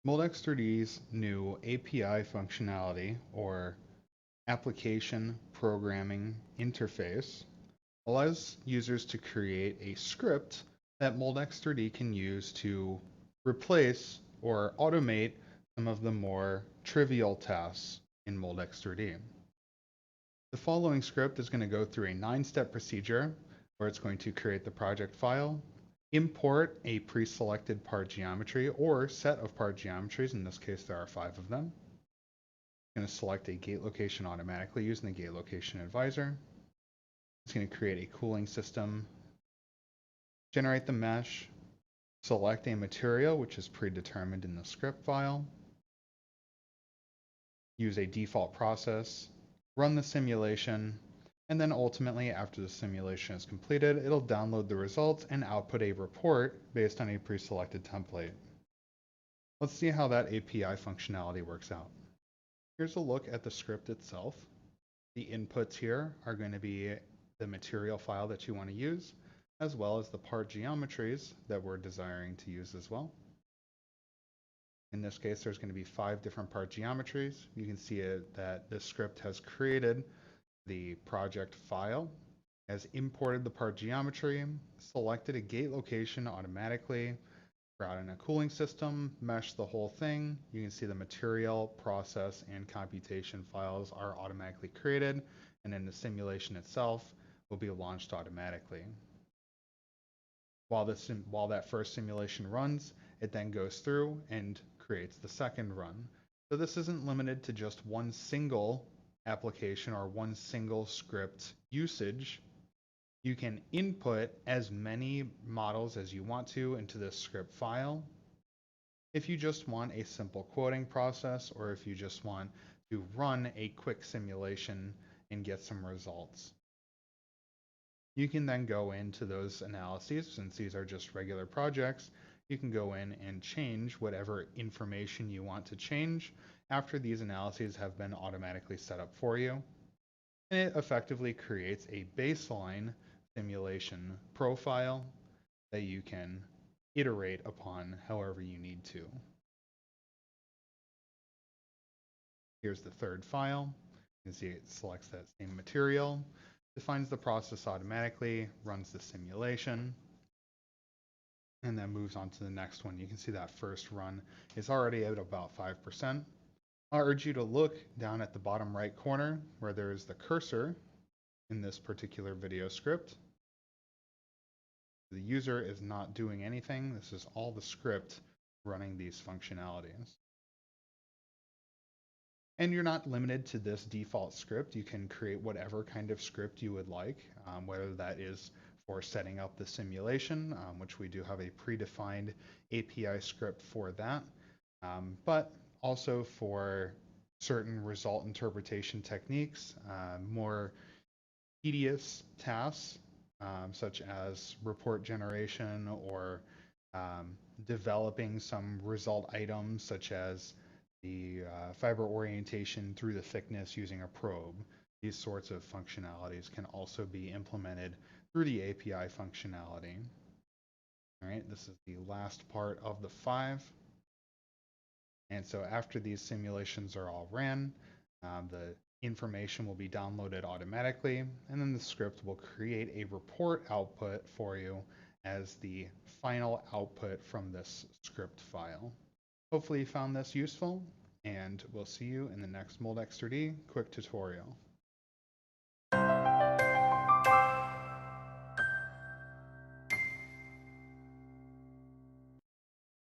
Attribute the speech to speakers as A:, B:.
A: Moldex3D's new API functionality, or Application Programming Interface, allows users to create a script that Moldex3D can use to replace or automate some of the more trivial tasks in Moldex3D. The following script is going to go through a 9-step procedure where it's going to create the project file, import a pre-selected part geometry or set of part geometries. In this case, there are 5 of them. It's going to select a gate location automatically using the gate location advisor. It's going to create a cooling system, generate the mesh, select a material which is predetermined in the script file, use a default process, run the simulation, and then ultimately, after the simulation is completed, it'll download the results and output a report based on a pre-selected template. Let's see how that API functionality works out. Here's a look at the script itself. The inputs here are going to be the material file that you want to use, as well as the part geometries that we're desiring to use as well. In this case, there's going to be 5 different part geometries. You can see that this script has created the project file, has imported the part geometry, selected a gate location automatically, brought in a cooling system, meshed the whole thing. You can see the material, process, and computation files are automatically created, and then the simulation itself will be launched automatically. While that first simulation runs, it then goes through and creates the second run. So this isn't limited to just one single application or one single script usage. You can input as many models as you want to into this script file. If you just want a simple quoting process, or if you just want to run a quick simulation and get some results. You can then go into those analyses, since these are just regular projects. You can go in and change whatever information you want to change after these analyses have been automatically set up for you. And it effectively creates a baseline simulation profile that you can iterate upon however you need to. Here's the third file. You can see it selects that same material, defines the process automatically, runs the simulation, and then moves on to the next one. You can see that first run is already at about 5%. I urge you to look down at the bottom right corner where there is the cursor in this particular video script. The user is not doing anything. This is all the script running these functionalities. And you're not limited to this default script. You can create whatever kind of script you would like, whether that is for setting up the simulation, which we do have a predefined API script for that, but also for certain result interpretation techniques, more tedious tasks, such as report generation or developing some result items, such as the fiber orientation through the thickness using a probe. These sorts of functionalities can also be implemented through the API functionality. All right, this is the last part of the 5. And so after these simulations are all ran, the information will be downloaded automatically, and then the script will create a report output for you as the final output from this script file. Hopefully you found this useful, and we'll see you in the next Moldex3D quick tutorial.